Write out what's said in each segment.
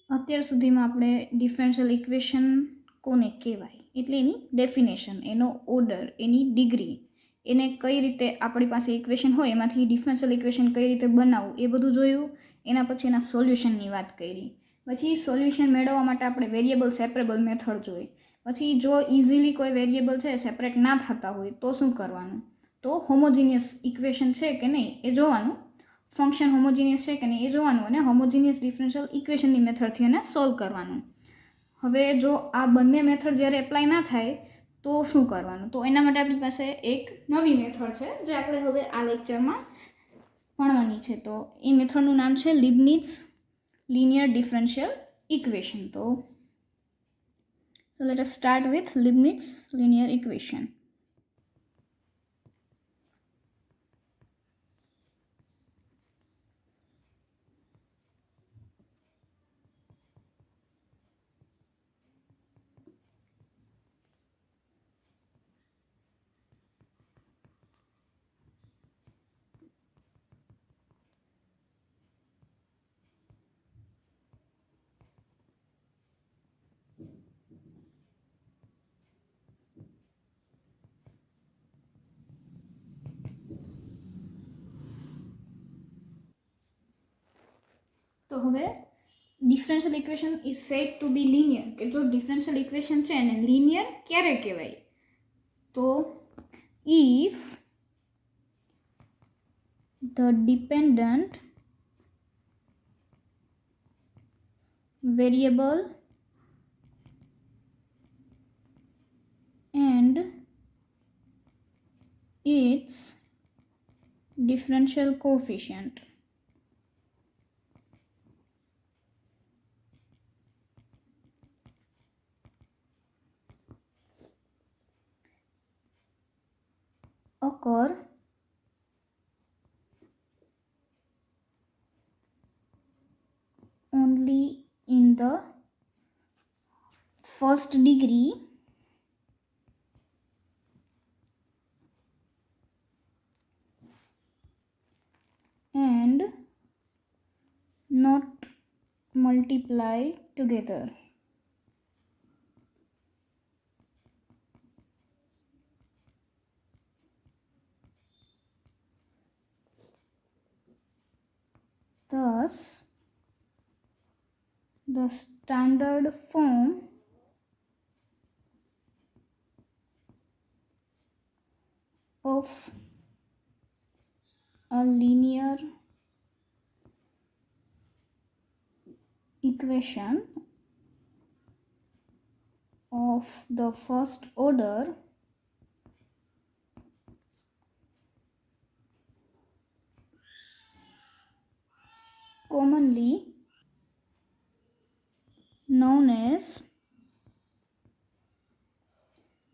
અત્યાર સુધીમાં આપણે ડિફરન્શિયલ ઇક્વેશન કોને કહેવાય એટલે એની ડેફિનેશન, એનો ઓર્ડર, એની ડિગ્રી, એને કઈ રીતે આપણી પાસે ઇક્વેશન હોય એમાંથી ડિફરન્શિયલ ઇક્વેશન કઈ રીતે બનાવવું એ બધું જોયું. એના પછી એના સોલ્યુશનની વાત કરી. પછી સોલ્યુશન મેળવવા માટે આપણે વેરિયેબલ સેપરેબલ મેથડ જોઈ. પછી જો ઇઝીલી કોઈ વેરિયેબલ છે સેપરેટ ના થતા હોય તો શું કરવાનું, તો હોમોજીનિયસ ઇક્વેશન છે કે નહીં એ જોવાનું, ફંક્શન હોમોજીનિયસ છે કે નહીં એ જોવાનું, અને હોમોજીનિયસ ડિફરન્શિયલ ઇક્વેશનની મેથડથી એને સોલ્વ કરવાનું. હવે જો આ બંને મેથડ જ્યારે એપ્લાય ના થાય તો શું કરવાનું, તો એના માટે આપણી પાસે એક નવી મેથડ છે જે આપણે હવે આ લેક્ચરમાં ભણવાની છે. તો એ મેથડનું નામ છે Leibniz linear differential equation. So let us start with Leibniz linear equation. તો હવે differential equation is said to be linear, કે જો ડિફરન્શિયલ ઇક્વેશન છે એને લિનિયર ક્યારે કહેવાય, તો if the dependent variable and its differential coefficient occur only in the first degree and not multiplied together. Thus, the standard form of a linear equation of the first order commonly known as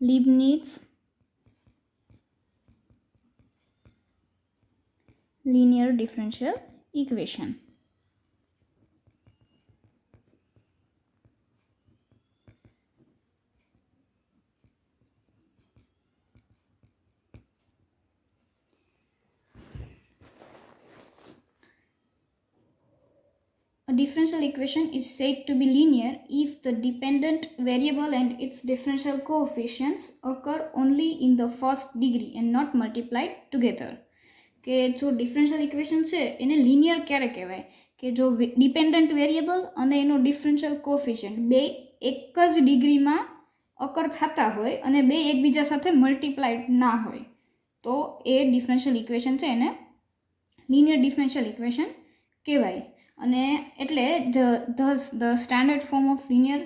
Leibniz linear differential equation. A differential equation is said to be linear if the dependent variable and its differential coefficients occur only in the first degree and not multiplied together. કે જો differential equation છે એને linear ક્યારે કહેવાય, કે જો dependent variable અને એનો ડિફરન્શિયલ કોફિશિયન્ટ બે એક જ ડિગ્રીમાં અકર થતા હોય અને બે એકબીજા સાથે મલ્ટીપ્લાઇડ ના હોય તો એ ડિફરન્શિયલ ઇક્વેશન છે એને લિનિયર ડિફરન્શિયલ ઇક્વેશન કહેવાય. અને એટલે the standard form of linear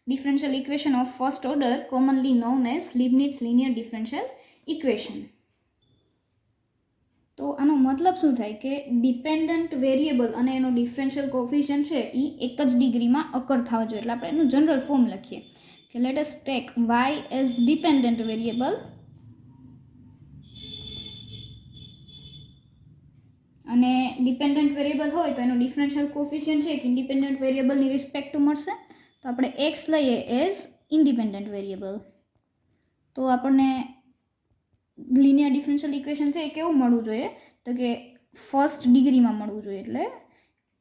differential equation of first order commonly known as Leibnitz linear differential equation. તો આનો મતલબ શું થાય કે ડિપેન્ડન્ટ વેરિયેબલ અને એનો ડિફરન્શિયલ કોફિશિયન્ટ છે એ એક જ ડિગ્રીમાં અકર થવા જોઈએ. એટલે આપણે એનું જનરલ ફોર્મ લખીએ કે let us take y as dependent variable અને ડિપેન્ડન્ટ વેરિયેબલ હોય તો એનો ડિફરન્શિયલ કોફિશિયન્ટ છે કે ઇન્ડિપેન્ડન્ટ વેરિયેબલની રિસ્પેક્ટ મળશે. તો આપણે એક્સ લઈએ એઝ ઇન્ડિપેન્ડન્ટ વેરિયેબલ તો આપણને લિનિયર ડિફરન્શિયલ ઇક્વેશન છે એ કેવું મળવું જોઈએ, તો કે ફર્સ્ટ ડિગ્રીમાં મળવું જોઈએ. એટલે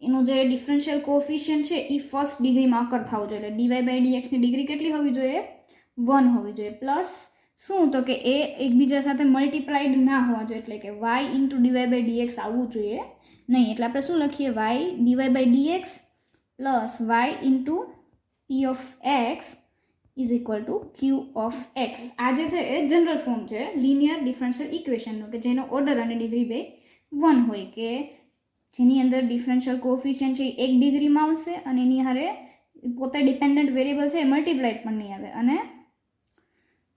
એનો જે ડિફરન્શિયલ કોએફિશિયન્ટ છે એ ફર્સ્ટ ડિગ્રીમાં અકર થવું જોઈએ. એટલે ડીવાય બાય ડીએક્સની ડિગ્રી કેટલી હોવી જોઈએ? 1 હોવી જોઈએ. પ્લસ શું તો કે એ એકબીજા સાથે મલ્ટીપ્લાઈડ ના હોવા જોઈએ, એટલે કે y into dy by dx આવવું જોઈએ નહીં. એટલે આપણે શું લખીએ? Y dy by dx plus y into p of x is equal to q of x. આ જે છે એ જનરલ ફોર્મ છે લિનિયર ડિફરન્શિયલ ઇક્વેશનનો, કે જેનો ઓર્ડર અને ડિગ્રી બે 1 હોય, કે જેની અંદર ડિફરન્શિયલ કોએફિશિયન્ટ છે એ 1 ડિગ્રીમાં આવશે અને એની હારે પોતે ડિપેન્ડન્ટ વેરિયેબલ છે એ મલ્ટીપ્લાઇડ પણ નહીં આવે. અને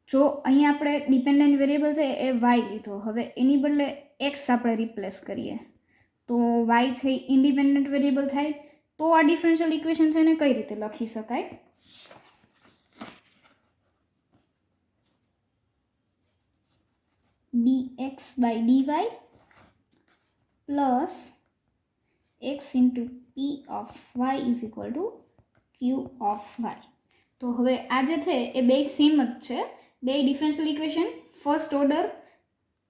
જો અહીંયા આપણે ડિપેન્ડન્ટ વેરિયેબલ છે એ વાય લીધો, હવે એની બદલે એક્સ આપણે રિપ્લેસ કરીએ તો વાય છે ઇન્ડિપેન્ડન્ટ વેરિયેબલ થાય. તો આ ડિફરન્શિયલ ઇક્વેશન છે એને કઈ રીતે લખી શકાય? dx by dy plus x into p of y is equal to q of y. તો હવે આ જે છે એ બે સેમ જ છે, બે ડિફરન્શિયલ ઇક્વેશન ફર્સ્ટ ઓર્ડર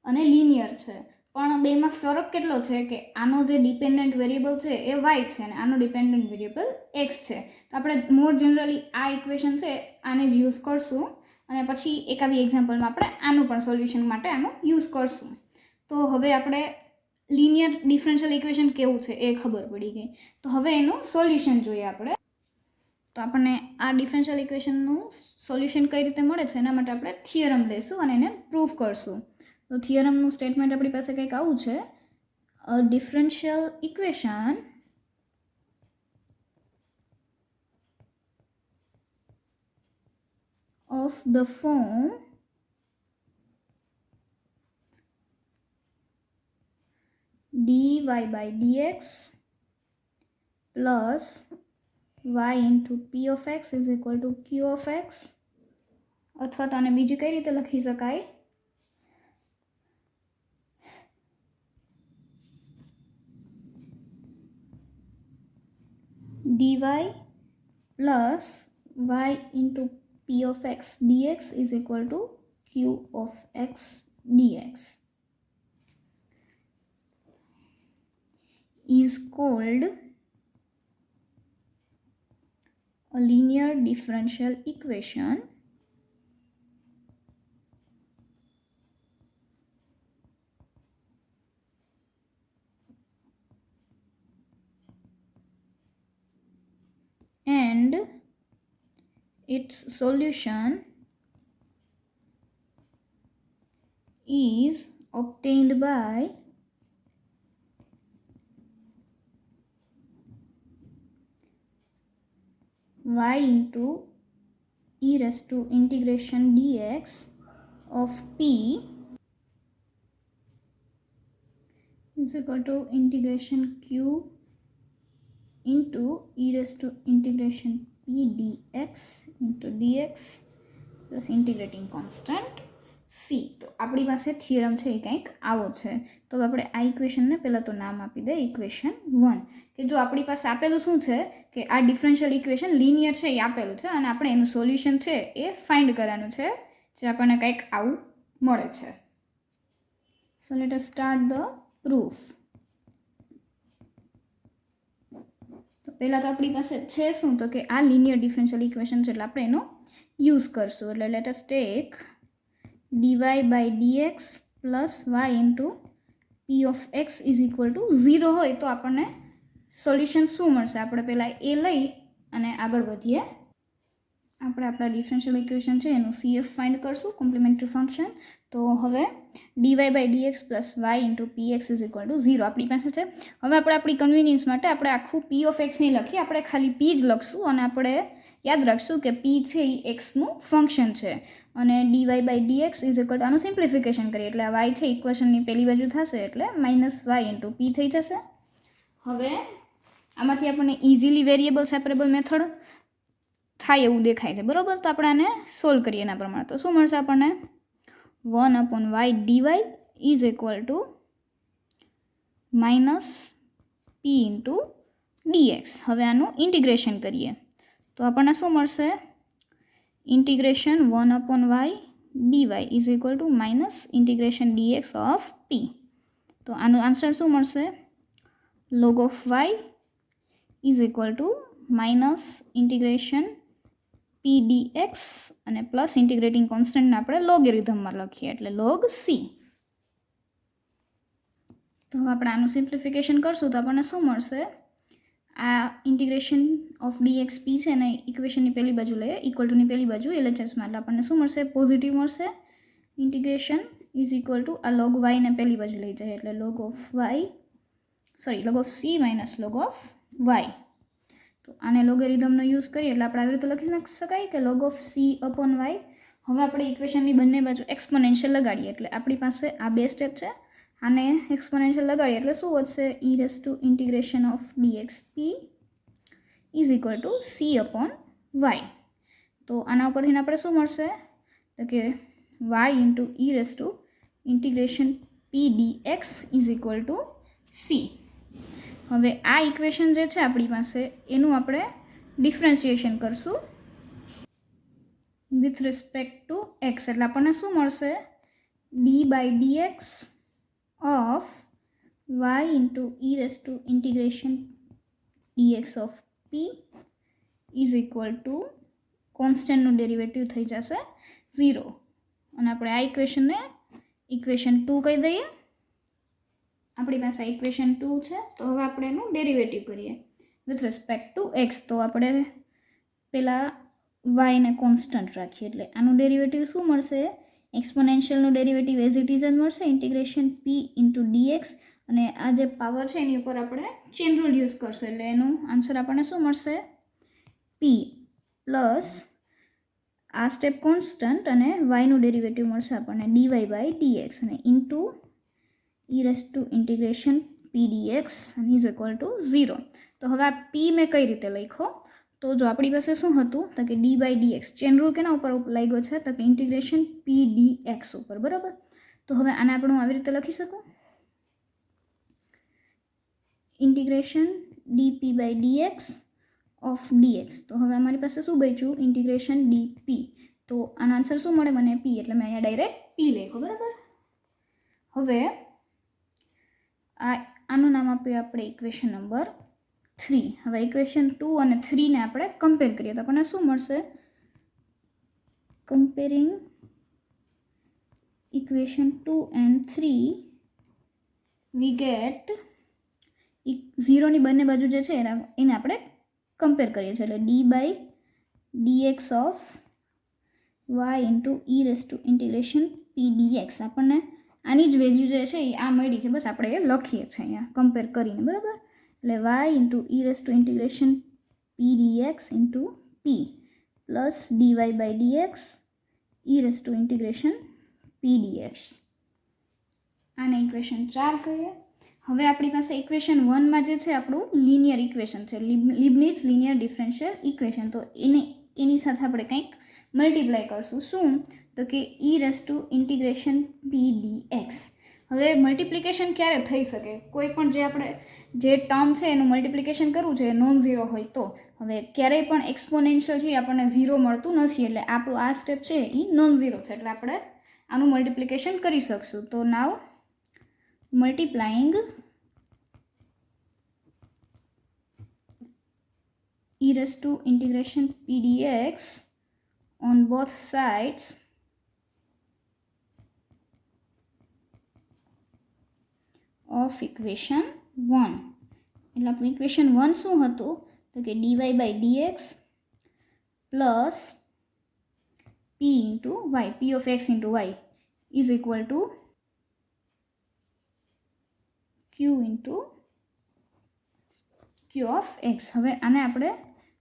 અને લિનિયર છે, પણ બેમાં ફરક કેટલો છે કે આનો જે ડિપેન્ડન્ટ વેરિયેબલ છે એ y છે અને આનો ડિપેન્ડન્ટ વેરિયેબલ x છે. તો આપણે મોર જનરલી આ ઇક્વેશન છે આને જ યુઝ કરશું અને પછી એકાદી એક્ઝામ્પલમાં આપણે આનું પણ સોલ્યુશન માટે આનો યુઝ કરશું. તો હવે આપણે લિનિયર ડિફરન્શિયલ ઇક્વેશન કેવું છે એ ખબર પડી ગઈ. તો હવે એનું સોલ્યુશન જોઈએ આપણે. તો આપણને આ ડિફરન્શિયલ ઇક્વેશનનું સોલ્યુશન કઈ રીતે મળે છે એના માટે આપણે થિયરમ લઈશું અને એને પ્રૂફ કરશું. તો થિયરમનું સ્ટેટમેન્ટ આપણી પાસે કંઈક આવું છે: a differential equation of the form dy by dx plus y into p of x is equal to q of x, અથવા તો આને બીજી કઈ રીતે લખી શકાય? dy plus y into p of x dx is equal to q of x dx is called a linear differential equation and its solution is obtained by y into e raised to integration dx of p is equal to integration q into e raised to integration p dx into dx plus integrating constant c. તો આપણી પાસે theorem છે એ કંઈક આવો છે. તો આપણે આ ઇક્વેશનને પહેલાં તો નામ આપી દે ઇક્વેશન 1, કે જો આપણી પાસે આપેલું શું છે કે આ ડિફરન્શિયલ ઇક્વેશન લિનિયર છે એ આપેલું છે અને આપણે એનું સોલ્યુશન છે એ ફાઇન્ડ કરવાનું છે, જે આપણને કંઈક આવું મળે છે. So let us start the proof. તો પહેલાં તો આપણી પાસે છે શું તો કે આ લિનિયર ડિફરન્શિયલ ઇક્વેશન છે એટલે આપણે એનો યુઝ કરશું. એટલે let us take dy by dx plus y into p of x is equal to 0 હોય તો આપણને સોલ્યુશન શું મળશે? આપણે પહેલાં એ લઈ અને આગળ વધીએ. આપણે આપણા ડિફરન્શિયલ ઇક્વેશન છે એનું CF ફાઇન્ડ કરશું, કોમ્પ્લિમેન્ટરી ફંક્શન. તો હવે dy by dx plus y into px is equal to 0 આપણી પાસે છે. હવે આપણે આપણી કન્વિનિયન્સ માટે આપણે આખું p of x નહીં લખીએ, આપણે ખાલી p જ લખશું અને આપણે યાદ રાખશું કે p છે એ એક્સનું ફંક્શન છે અને dy by dx is equal two આનું સિમ્પ્લિફિકેશન કરીએ એટલે આ y છે ઇક્વેશનની પહેલી બાજુ થશે એટલે -y into p થઈ જશે. હવે આમાંથી આપણને ઇઝીલી વેરિયેબલ સેપરેબલ મેથડ થાય એવું દેખાય છે, બરાબર? તો આપણે આને સોલ્વ કરીએ એના પ્રમાણે. તો શું મળશે આપણને? 1/y dy is equal two -p into dx. હવે આનું ઇન્ટિગ્રેશન કરીએ તો આપણને શું મળશે? Integration 1/y dy is equal two minus integration dx of p. તો આનું આન્સર શું મળશે? log of y is equal two minus integration p d x અને પ્લસ ઇન્ટિગ્રેટિંગ કોન્સ્ટન્ટને આપણે લોગેરિધમમાં લખીએ એટલે લોગ સી. તો હવે આપણે આનું સિમ્પ્લિફિકેશન કરશું તો આપણને શું મળશે? આ ઇન્ટિગ્રેશન ઓફ ડીએક્સ પી છે ને ઇક્વેશનની પહેલી બાજુ લઈએ, ઇક્વલ ટુની પહેલી બાજુ એલએચએસમાં, એટલે આપણને શું મળશે? પોઝિટિવ મળશે. ઇન્ટિગ્રેશન ઇઝ ઇક્વલ ટુ આ લોગ વાયને પહેલી બાજુ લઈ જાય એટલે log of c minus log of y. તો આને લોગેરિધમનો યુઝ કરીએ એટલે આપણે આવી રીતે લખી શકાય કે log of c upon y. હવે આપણે ઇક્વેશનની બંને બાજુ એક્સપોનેન્શિયલ લગાડીએ એટલે આપણી પાસે આ બે સ્ટેપ છે. આને એક્સપોનેન્શિયલ લગાડીએ એટલે શું વધશે? E raise to integration of dx p is equal to c upon y. તો આના ઉપરથી આપણે શું મળશે? તો કે y into E raise to integration p d x is equal to c. હવે આ ઇક્વેશન જે છે આપણી પાસે એનું આપણે ડિફરન્શિએશન કરશું વિથ રિસ્પેક્ટ ટુ એક્સ એટલે આપણને શું મળશે? D by d x of y into e raised to integration dx of p is equal to કોન્સ્ટન્ટનું ડેરિવેટિવ થઈ જશે 0 અને આપણે આ ઇક્વેશનને ઇક્વેશન 2 કહી દઈએ. આપણી પાસે ઇક્વેશન 2 છે તો હવે આપણે એનું ડેરિવેટિવ કરીએ વિથ રિસ્પેક્ટ ટુ એક્સ. તો આપણે પહેલાં વાયને કોન્સ્ટન્ટ રાખીએ એટલે આનું ડેરિવેટિવ શું મળશે? એક્સપોનેન્શિયલનું ડેરિવેટિવ એઝ ઇટ ઇઝ જ મળશે, ઇન્ટિગ્રેશન પી ઇન્ટુ ડીએક્સ, અને આ જે પાવર છે એની ઉપર આપણે ચેન રૂલ યુઝ કરશું એટલે એનું આન્સર આપણને શું મળશે? પી પ્લસ આ સ્ટેપ કોન્સ્ટન્ટ અને વાયનું ડેરિવેટિવ મળશે આપણને ડીવાય બાય ડીએક્સ અને into E raise to integration p dx અને ઇઝ ઇક્વલ ટુ 0. તો હવે આ પી મેં કઈ રીતે લખ્યો? તો જો આપણી પાસે શું હતું તો કે D by d x, chain rule કેના ઉપર લાગ્યો છે? તો કે ઇન્ટિગ્રેશન પી ડી એક્સ ઉપર, બરાબર. તો હવે આને આપણે હું આવી રીતે લખી શકું integration dp by d x of dx. તો હવે અમારી પાસે શું બચ્યું? Integration DP. તો આનો આન્સર શું મળે મને? પી. એટલે મેં અહીંયા ડાયરેક્ટ પી લખ્યું, બરાબર. હવે આનું નામ આપ્યું આપણે ઇક્વેશન નંબર 3. હવે ઇક્વેશન 2 અને 3 ને આપણે કમ્પેર કરીએ તો આપણને શું મળશે? Comparing equation 2 and 3 we get 0ની બંને બાજુ જે છે એને આપણે કમ્પેર કરીએ છીએ એટલે d by d x of Y into E raise to integration p d x. આપણને આની જ વેલ્યુ જે છે એ આ મળી છે, બસ આપણે એ લખીએ છીએ અહીંયા કમ્પેર કરીને, બરાબર. એટલે y into E raise to integration p d x into p plus dy by d x e raise to integration p d x. આને ઇક્વેશન 4 કહીએ. હવે આપણી પાસે ઇક્વેશન 1માં જે છે આપણું લિનિયર ઇક્વેશન છે, લીબનીઝ લિનિયર ડિફરન્શિયલ ઇક્વેશન. તો એની સાથે આપણે કંઈક મલ્ટીપ્લાય કરશું. શું? તો કે ઈ raise to integration p d x. હવે મલ્ટિપ્લિકેશન ક્યારે થઈ શકે? કોઈ પણ જે આપણે જે ટર્મ છે એનું મલ્ટિપ્લિકેશન કરવું છે નોન ઝીરો હોય તો. હવે ક્યારેય પણ એક્સપોનેન્શિયલ છે આપણને ઝીરો મળતું નથી એટલે આપણું આ સ્ટેપ છે એ નોન ઝીરો છે એટલે આપણે આનું મલ્ટિપ્લિકેશન કરી શકશું. તો નાવ multiplying e raised to integration p dx on both sides of equation 1. એટલે આપણું ઇક્વેશન 1 શું હતું? તો કે dy by dx plus p into y, p of x into y is equal to q into q of x. હવે આને આપણે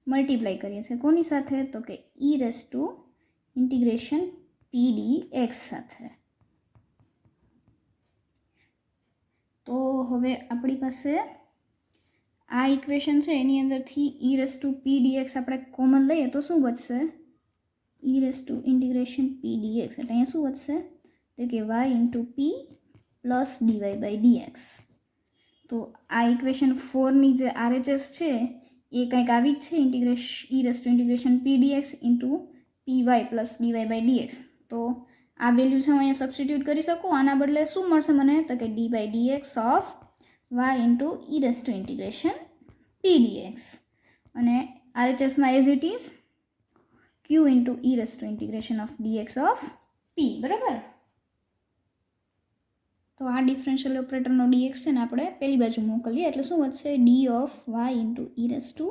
multiply કરીએ છીએ કોની સાથે? તો કે ઈ raise to integration p d x સાથે. તો હવે આપણી પાસે આ ઇક્વેશન છે એની અંદરથી e raise to p d x આપણે કોમન લઈએ તો શું વધશે? E raise to integration p d x એટલે અહીંયા શું વધશે? તો કે y into p plus dy by dx. તો આ ઇક્વેશન 4ની જે આરએચએસ છે એ કંઈક આવી જ છે, e raise to integration p dx into p y plus dy by dx. તો આ વેલ્યુ છે હું અહીંયા સબસ્ટિટ્યુટ કરી શકું. આના બદલે શું મળશે મને? તો કે D by DX of Y into E raise to integration p dx અને RHSમાં as it is q into e raise to integration of dx of p, બરાબર. તો આ ડિફરન્શિયલ ઓપરેટરનો dx છે ને આપણે પેલી બાજુ મોકલીએ એટલે શું વધશે, d of y into e raise to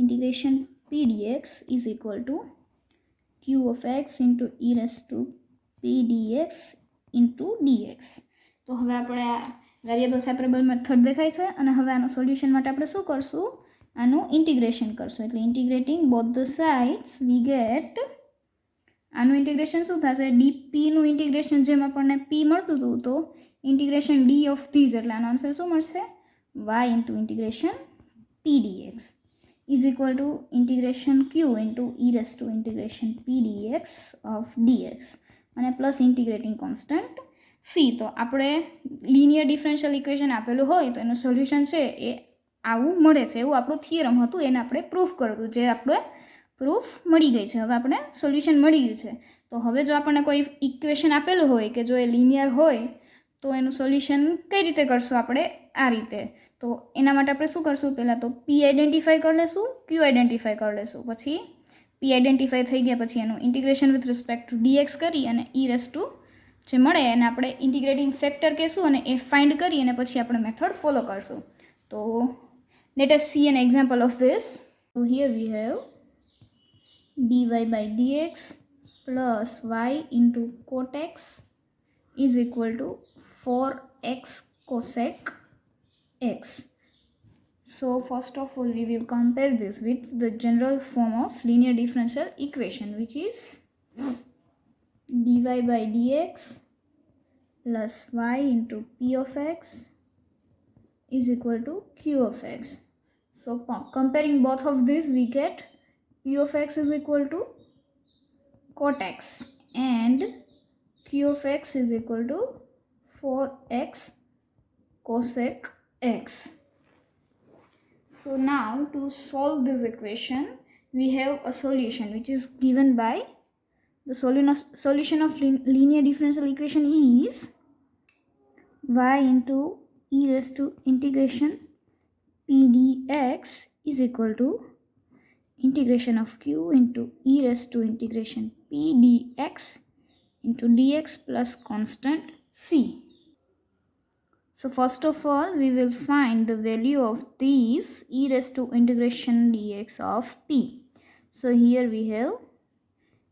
integration p dx is equal two q of x into e raise two p dx into dx. તો હવે આપણે આ વેરિયેબલ સેપરેબલ મેથડ દેખાય છે અને હવે આનો સોલ્યુશન માટે આપણે શું કરશું, આનું ઇન્ટિગ્રેશન કરશું. એટલે integrating both the sides we get, આનું ઇન્ટિગ્રેશન શું થશે, ડીપીનું ઇન્ટિગ્રેશન જેમ આપણને પી મળતું હતું તો ઇન્ટિગ્રેશન ડી ઓફ ધીઝ, એટલે આનો આન્સર શું મળશે, y into integration p dx is equal to integration q into E raise to integration p dx of dx અને પ્લસ ઇન્ટિગ્રેટિંગ કોન્સ્ટન્ટ સી. તો આપણે લિનિયર ડિફરન્શિયલ ઇક્વેશન આપેલું હોય તો એનું સોલ્યુશન છે એ આવું મળે છે, એવું આપણું થિયરમ હતું, એને આપણે પ્રૂફ કર્યું, જે આપણે પ્રૂફ મળી ગઈ છે. હવે આપણે સોલ્યુશન મળી ગયું છે. તો હવે જો આપણને કોઈ ઇક્વેશન આપેલું હોય કે જો એ લિનિયર હોય તો એનું સોલ્યુશન કઈ રીતે કરશું આપણે, આ રીતે. તો એના માટે આપણે શું કરશું, પહેલાં તો પી આઈડેન્ટિફાઈ કરી લેશું, ક્યુ આઈડેન્ટિફાઈ કરી લેશું, પછી પી આઈડેન્ટિફાઈ થઈ ગયા પછી એનું integration with respect to dx કરી અને ઈ રેસ ટુ જે મળે એને આપણે ઇન્ટિગ્રેટિંગ ફેક્ટર કહેશું અને એ ફાઇન્ડ કરી અને પછી આપણે મેથડ ફોલો કરશું. તો let S C an example of this. So here we have dy by dx plus y into cot x is equal to 4x cosec x. So first of all we will compare this with the general form of linear differential equation, which is dy by dx plus y into p of x is equal to q of x. So comparing both of these we get p of x is equal to cot x and q of x is equal to 4x cosec x. So now to solve this equation we have a solution which is given by the solution of linear differential equation is y into e raised to integration p dx is equal to integration of q into e raised to integration p dx into dx plus constant c. So first of all we will find the value of these e raised to integration dx of p. So here we have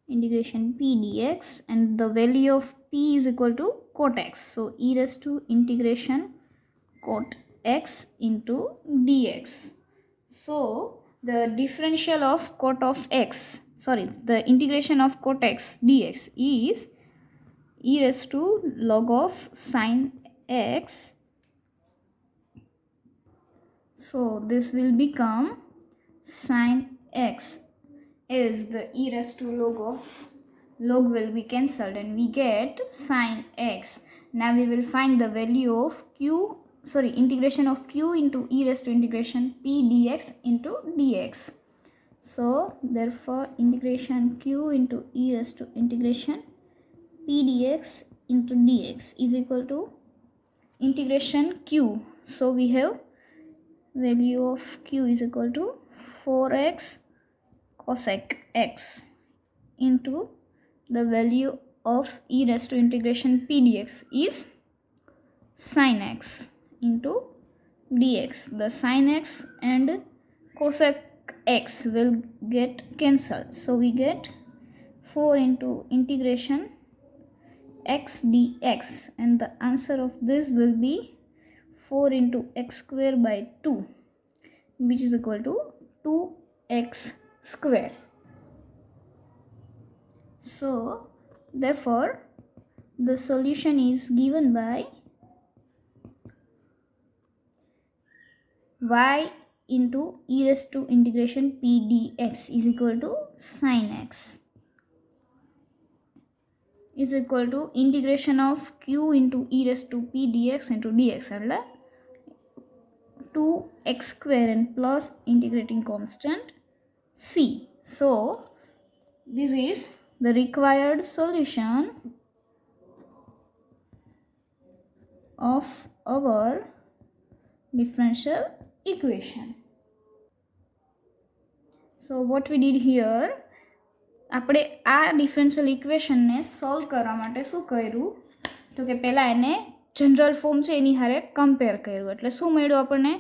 integration p dx and the value of p is equal to cot x. So e raised to integration cot x into dx. So the differential of cot of x, the integration of cot x dx is e raised to log of sin x. So this will become sin x is the e raised to log will be cancelled and we get sin x. Now we will find the value of integration of q into e raised to integration p dx into dx. So therefore integration q into e raised to integration p dx into dx is equal to integration q. So we have value of q is equal to 4x cosec x into the value of e raised to integration p dx is sin x into dx. The sin x and cosec x will get cancelled, so we get 4 into integration x dx and the answer of this will be 4 into x square by 2, which is equal to 2x square. So therefore the solution is given by y into e raised to integration p dx is equal to sin x is equal to integration of q into e raised to p dx into dx એટલે 2x square and plus integrating constant c. So this is the required solution of our differential equation. So what we did here, આપણે આ differential ઇક્વેશનને solve કરવા માટે શું કર્યું તો કે પહેલાં એને જનરલ ફોર્મ છે એની હારે કમ્પેર કર્યું. એટલે શું મળ્યું આપણને,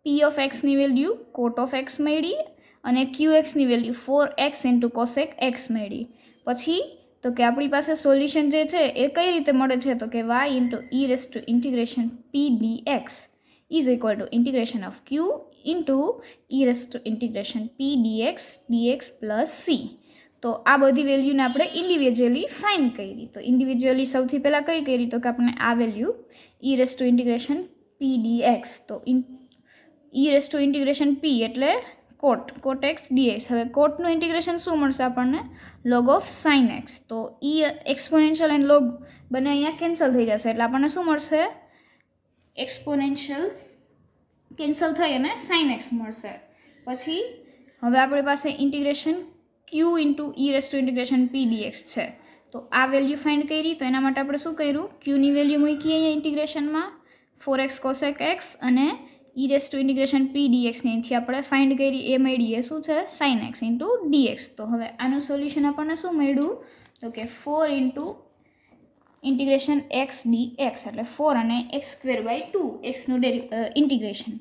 પી ઓફ એક્સની વેલ્યુ કોટ ઓફ એક્સ મળી અને ક્યુ એક્સની value 4x into cosec x મળી. પછી તો કે આપણી પાસે સોલ્યુશન જે છે એ કઈ રીતે મળે છે તો કે y into E raise to integration p d x is equal to integration of Q into E raise to integration p dx plus c. તો આ બધી વેલ્યુને આપણે ઇન્ડિવિજ્યુઅલી ફાઇન્ડ કરી. તો ઇન્ડિવિજ્યુઅલી સૌથી પહેલાં કઈ કરી તો કે આપણે આ value E raise to integration p d x, તો ઈ રેસ ટુ ઇન્ટિગ્રેશન પી એટલે કોટ એક્સ ડીએક્સ. હવે કોટનું ઇન્ટિગ્રેશન શું મળશે આપણને, લોગ ઓફ સાઇન એક્સ. તો ઈ એક્સપોનેન્શિયલ એન્ડ લોગ બંને અહીંયા કેન્સલ થઈ જશે એટલે આપણને શું મળશે, એક્સપોનેન્શિયલ કેન્સલ થઈ અને સાઇન એક્સ મળશે. પછી હવે આપણી પાસે integration q into E raise to integration p dx છે. તો આ વેલ્યુ ફાઇન્ડ કરી, તો એના માટે આપણે શું કર્યું, ક્યુની વેલ્યુ મૂકી અહીંયા ઇન્ટિગ્રેશનમાં 4x કોસેક એક્સ અને ઈ રેસ ટુ ઇન્ટિગ્રેશન પી ડીએક્સની અહીંથી આપણે ફાઇન્ડ કરી એ મળી એ શું છે, સાઇન એક્સ ઇન્ટુ ડીએક્સ. તો હવે આનું સોલ્યુશન આપણને શું મળ્યું તો કે 4 into integration x D x એટલે 4 અને એક્સ સ્ક્વેર બાય 2 એક્સનું ઇન્ટિગ્રેશન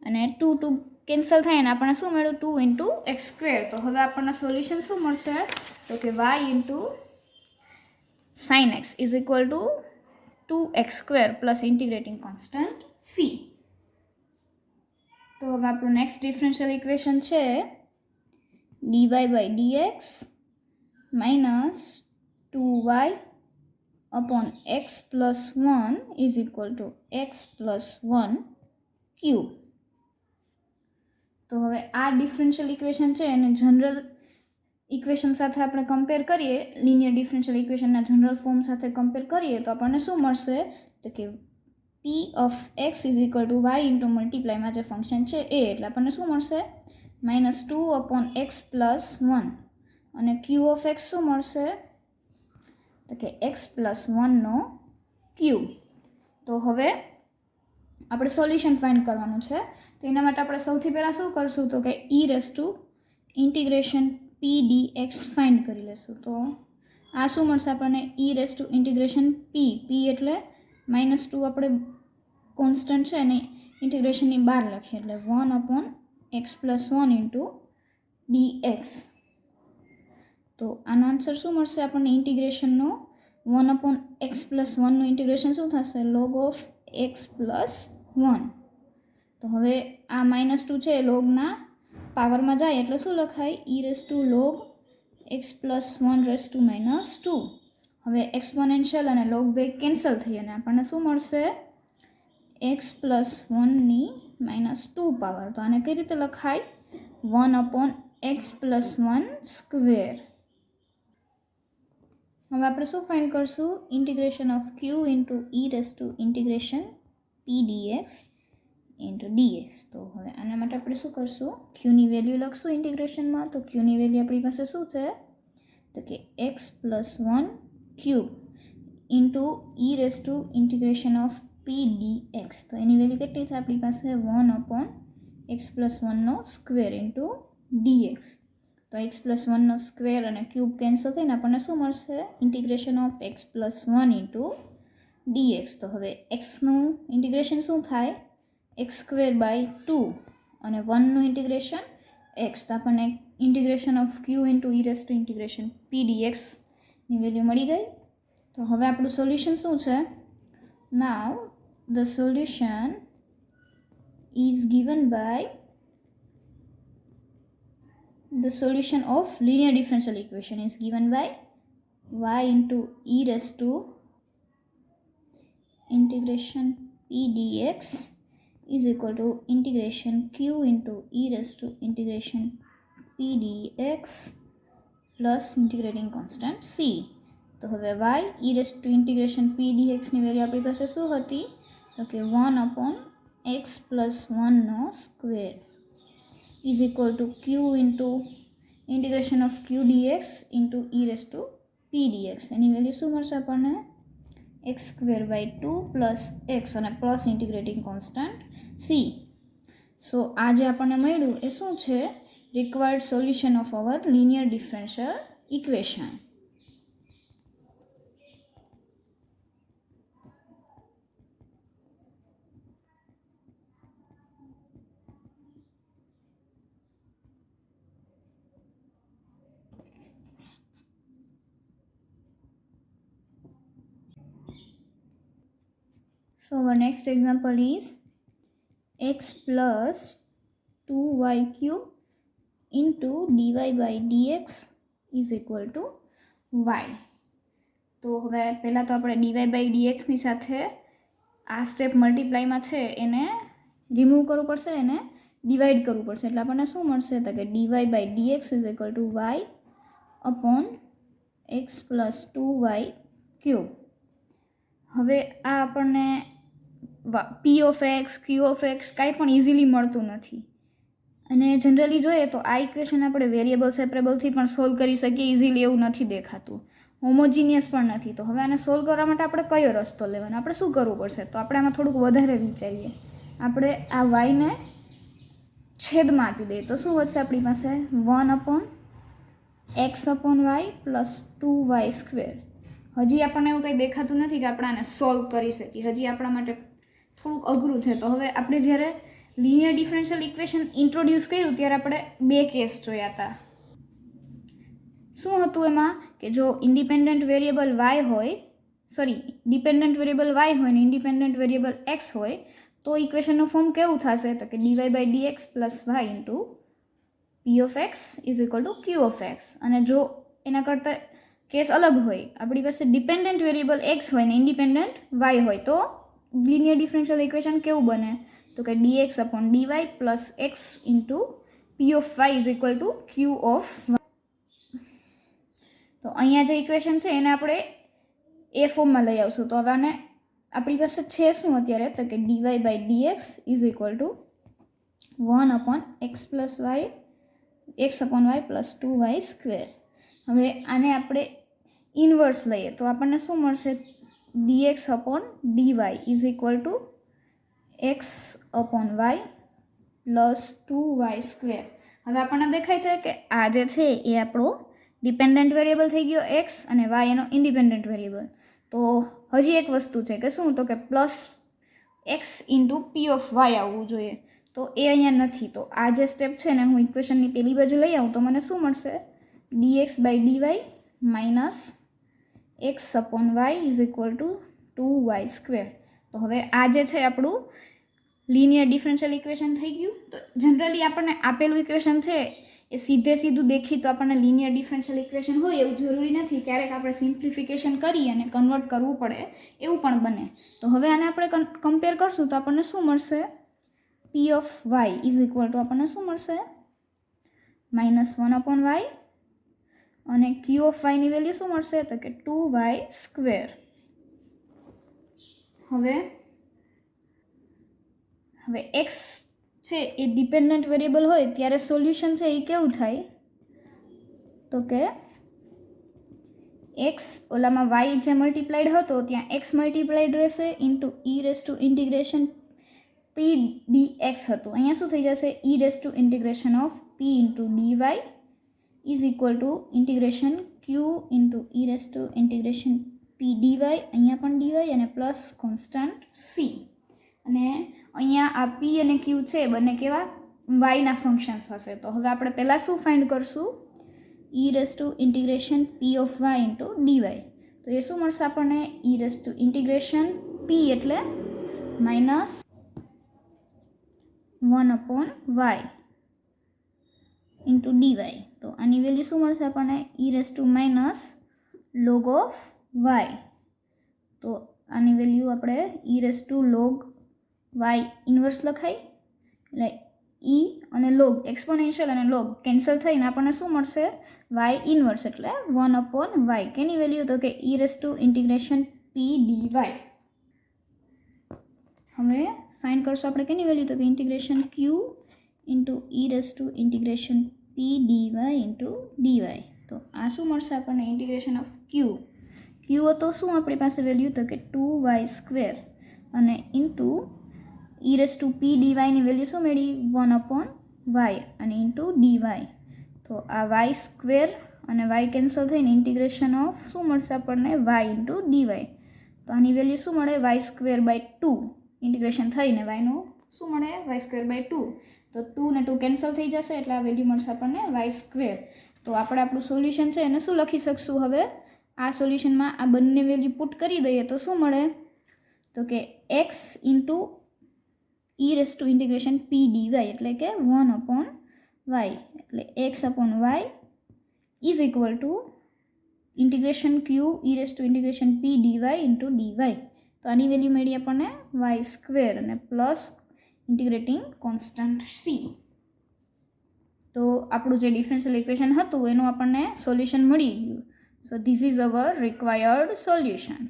અને 2 કેન્સલ થાય અને આપણને શું મળ્યું 2 ઇન્ટુ એક્સ સ્ક્વેર. તો હવે આપણને સોલ્યુશન શું મળશે તો કે y into sine x is equal to 2x square plus integrating constant c. તો હવે આપણું નેક્સ્ટ ડિફરન્શિયલ ઇક્વેશન છે dy by dx minus 2y upon x plus 1 is equal to x plus 1 cube. તો હવે આ ડિફરન્શિયલ ઇક્વેશન છે એને general equation સાથે આપણે કમ્પેર કરીએ, લિનિયર ડિફરન્શિયલ ઇક્વેશનના જનરલ ફોર્મ સાથે કમ્પેર કરીએ તો આપણને શું મળશે તો કે P of x is equal to y into મલ્ટીપ્લાયમાં જે ફંક્શન છે એ, એટલે આપણને શું મળશે -2 અપોન એક્સ પ્લસ 1 અને ક્યુ ઓફ એક્સ શું મળશે તો કે એક્સ પ્લસ 1નો ક્યુબ. તો હવે આપણે સોલ્યુશન ફાઇન્ડ કરવાનું છે. તો એના માટે આપણે સૌથી પહેલાં શું કરશું તો કે ઈ raise to integration p d x find કરી લેશું. તો આ શું મળશે આપણને ઈ રેસ ટુ ઇન્ટિગ્રેશન પી એટલે -2 આપણે કોન્સ્ટન્ટ છે અને ઇન્ટિગ્રેશનની બહાર લખીએ એટલે 1 upon x plus 1 into D x. તો આનો આન્સર શું મળશે આપણને ઇન્ટિગ્રેશનનો 1 અપોન એક્સ પ્લસ 1નું ઇન્ટિગ્રેશન શું થશે લોગ ઓફ એક્સ પ્લસ 1. તો હવે આ -2 છે લોગના પાવરમાં જાય એટલે શું લખાય ઈ raise two log x plus 1 raise to -2. હવે એક્સપોનેન્શિયલ અને લોગ બે કેન્સલ થઈ અને આપણને શું મળશે એક્સ પ્લસ 1ની -2 પાવર. તો આને કઈ રીતે લખાય 1 અપોન એક્સ પ્લસ 1 સ્ક્વેર. હવે આપણે શું ફાઇન્ડ કરશું integration of Q into E raise to integration p dx into dx. તો હવે આના માટે આપણે શું કરશું ક્યુની વેલ્યુ લખશું ઇન્ટિગ્રેશનમાં. તો ક્યુની વેલ્યુ આપણી પાસે શું છે તો કે x plus 1 cube into E raise to integration of P d x. તો એની વેલ્યુ કેટલી છે આપણી પાસે 1 અપોન એક્સ પ્લસ 1નો સ્ક્વેર ઇન્ટુ ડીએક્સ. તો એક્સ પ્લસ 1નો સ્ક્વેર અને ક્યુબ કેન્સલ થઈને આપણને શું મળશે integration of x plus 1 into dx. તો હવે એક્સનું ઇન્ટિગ્રેશન શું થાય એક્સ સ્ક્વેર બાય 2 અને 1નું ઇન્ટિગ્રેશન એક્સ. તો આપણને integration of Q into E raise to integration P ડીએક્સની વેલ્યુ મળી ગઈ. તો હવે આપણું સોલ્યુશન શું છે now the solution is given by the solution of linear differential equation is given by y into e raised to integration p dx is equal to integration q into e raised to integration p dx plus integrating constant c. તો હવે y e raised to integration p dx ની value આપણી પાસે શું હતી તો કે 1 upon x plus 1નો square is equal to q into integration of q dx into e raised to p dx. એની વેલ્યુ શું મળશે આપણને x square by 2 plus x અને plus integrating constant c. So આ જે આપણને મળ્યું એ શું છે required solution of our linear differential equation. So our next example is x plus 2y cube into dy by dx is equal to y. તો હવે પહેલાં તો આપણે dy by dx ની સાથે આ સ્ટેપ મલ્ટીપ્લાયમાં છે એને રિમૂવ કરવું પડશે, એને ડિવાઈડ કરવું પડશે. એટલે આપણને શું મળશે? તો કે dy by dx is equal to y upon x plus 2y cube. હવે આ આપણને p of x, q of x કાંઈ પણ ઇઝીલી મળતું નથી. અને જનરલી જોઈએ તો આ ઇક્વેશન આપણે વેરિયેબલ સેપરેબલથી પણ સોલ્વ કરી શકીએ ઇઝીલી, એવું નથી દેખાતું. હોમોજીનિયસ પણ નથી. તો હવે આને સોલ્વ કરવા માટે આપણે કયો રસ્તો લેવાનો? આપણે શું કરવું પડશે? તો આપણે આમાં થોડુંક વધારે વિચારીએ. આપણે આ વાયને છેદમાં આપી દઈએ તો શું વધશે આપણી પાસે? 1 upon x upon y plus 2y square. હજી આપણને એવું કંઈ દેખાતું નથી કે આપણે આને સોલ્વ કરી શકીએ. હજી આપણા માટે થોડુંક અઘરું છે. તો હવે આપણે જ્યારે લિનિયર ડિફરન્શિયલ ઇક્વેશન ઇન્ટ્રોડ્યુસ કર્યું ત્યારે આપણે બે કેસ જોયા હતા. શું હતું એમાં? કે જો independent variable dependent variable y હોય ને ઇન્ડિપેન્ડન્ટ વેરિયેબલ x હોય તો ઇક્વેશનનું ફોર્મ કેવું થશે? તો કે dy by dx plus y into p of x is equal two q of x. અને જો એના કરતાં કેસ અલગ હોય, આપણી પાસે ડિપેન્ડન્ટ વેરિયેબલ x હોય ને ઇન્ડિપેન્ડન્ટ y હોય તો લિનિયર ડિફરન્શિયલ ઇક્વેશન કેવું બને? તો કે dx upon dy plus x into p of y is equal two q of y. તો અહીંયા જે ઇક્વેશન છે એને આપણે એ ફોર્મમાં લઈ આવશું. તો હવે આને આપણી પાસે છે શું અત્યારે? તો કે dy by dx is equal two 1 upon x upon y plus 2y square. હવે આને આપણે ઇન્વર્સ લઈએ તો આપણને શું મળશે? dx upon dy is equal to x upon y plus 2y square. હવે આપણને દેખાય છે કે આ જે છે એ આપણો ડિપેન્ડન્ટ વેરિયેબલ થઈ ગયો x અને y એનો ઇન્ડિપેન્ડન્ટ વેરિયેબલ. તો હજી એક વસ્તુ છે કે શું? તો કે plus x into p of y આવવું જોઈએ. તો એ અહીંયા નથી. તો આ જે સ્ટેપ છે ને હું ઇક્વેશનની પેલી બાજુ લઈ આવું તો મને શું મળશે? dx by dy minus x upon y is equal to 2y square. તો હવે આ જે છે આપણું લિનિયર ડિફરન્શિયલ ઇક્વેશન થઈ ગયું. તો જનરલી આપણને આપેલું ઇક્વેશન છે એ સીધું દેખી તો આપણને લિનિયર ડિફરન્શિયલ ઇક્વેશન હોય એવું જરૂરી નથી. ક્યારેક આપણે સિમ્પ્લિફિકેશન કરી અને કન્વર્ટ કરવું પડે એવું પણ બને. તો હવે આને આપણે કમ્પેર કરશું તો આપણને શું મળશે? p of y is equal to આપણને શું મળશે? -1 અપોન વાય અને q ઓફ વાયની વેલ્યુ શું મળશે? તો કે 2y સ્ક્વેર. હવે x છે એ ડિપેન્ડન્ટ વેરિયેબલ હોય ત્યારે સોલ્યુશન છે એ કેવું થાય? તો કે x ઓલામાં y જે મલ્ટીપ્લાઈડ હતો ત્યાં x મલ્ટીપ્લાઈડ રહેશે into e raise to integration p dx હતું. અહીંયા શું થઈ જશે? e raise to integration of p into dy is equal to integration q into e raise to integration p dy. અહીંયા પણ dy અને પ્લસ કોન્સ્ટન્ટ c. અને અહીંયા આ p અને q છે બંને કેવા? વાયના ફંક્શન્સ હશે. તો હવે આપણે પહેલાં શું ફાઇન્ડ કરશું? e raise to integration p of y into dy. તો એ શું મળશે આપણને? e raise to integration p એટલે -1 અપોન y ઇન્ટુ dy. તો આની વેલ્યુ શું મળશે આપણને? e raise two minus log of y. તો આની વેલ્યુ આપણે e raise two log y inverse લખાય. એટલે e અને લોગ એક્સપોનેન્શિયલ અને લોગ કેન્સલ થઈને આપણને શું મળશે? y ઇન્વર્સ એટલે 1 અપોન y. કેની વેલ્યુ? તો કે e raise to integration p dy. હવે ફાઇન્ડ કરશું આપણે કેની વેલ્યુ? તો કે integration q into e raise to integration p dy into dy. તો આ શું મળશે આપણને? ઇન્ટિગ્રેશન ઓફ q હતો શું આપણી પાસે વેલ્યુ? તો કે 2y સ્ક્વેર અને into e raise two p dy ની વેલ્યુ શું મળી? 1 અપોન વાય અને ઇન્ટુ ડીવાય. તો આ વાય સ્ક્વેર અને વાય કેન્સલ થઈને ઇન્ટિગ્રેશન ઓફ શું મળશે આપણને વાય ઇન્ટુ ડીવાય. તો આની વેલ્યુ શું મળે વાય સ્ક્વેર બાય 2 ઇન્ટિગ્રેશન થઈને વાયનું શું મળે વાય સ્ક્વેર બાય 2. તો 2 ને 2 કેન્સલ થઈ જશે એટલે આ વેલ્યુ મળશે આપણને વાય સ્ક્વેર. તો આપણે આપણું સોલ્યુશન છે એને શું લખી શકશું હવે આ સોલ્યુશનમાં આ બંને વેલ્યુ પુટ કરી દઈએ તો શું મળે તો કે x into E raise to integration p dy એટલે કે 1/y એટલે x upon y is equal to integration q e raise to integration p dy into dy. તો આની વેલ્યુ મળી આપણને વાય સ્ક્વેર અને પ્લસ ઇન્ટિગ્રેટિંગ કોન્સ્ટન્ટ સી. તો આપણું જે ડિફરન્શિયલ ઇક્વેશન હતું એનું આપણને સોલ્યુશન મળી ગયું. So this is our required solution.